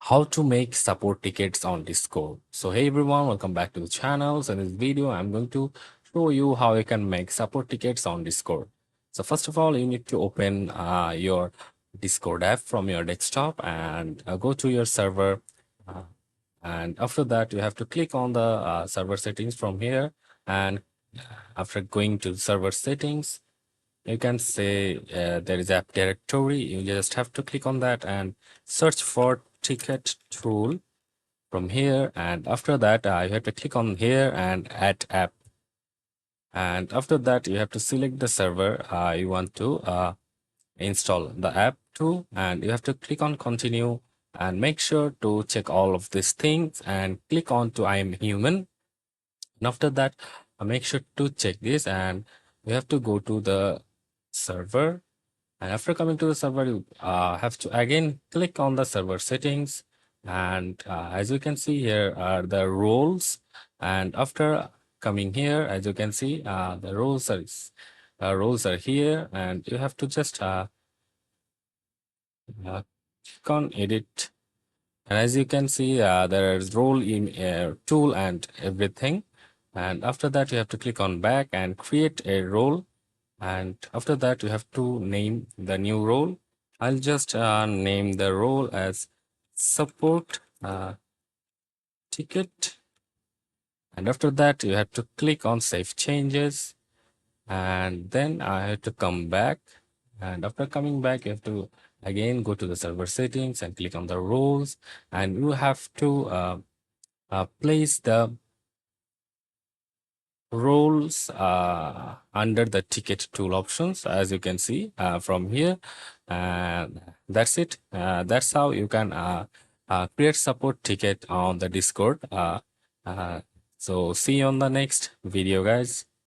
how to make support tickets on Discord. So hey everyone, welcome back to the channel. So in this video I'm going to show you how you can make support tickets on Discord. So first of all, you need to open your Discord app from your desktop and go to your server, uh, and after that you have to click on the server settings from here. And after going to server settings, you can say there is app directory. You just have to click on that and search for ticket tool from here. And after that you have to click on here and add app. And after that you have to select the server you want to install the app to, and you have to click on continue and make sure to check all of these things and click on to I am human. And after that make sure to check this, and you have to go to the server. And after coming to the server, you have to again click on the server settings. And as you can see, here are the roles. And after coming here, as you can see, the roles are here, and you have to just click on edit. And as you can see, there is role in tool and everything. And after that, you have to click on back and create a role. And after that you have to name the new role. I'll just name the role as support ticket. And after that you have to click on save changes, and then I have to come back. And after coming back, you have to again go to the server settings and click on the roles, and you have to place the roles under the ticket tool options, as you can see from here. And that's it. That's how you can create support ticket on the Discord. So see you on the next video, guys.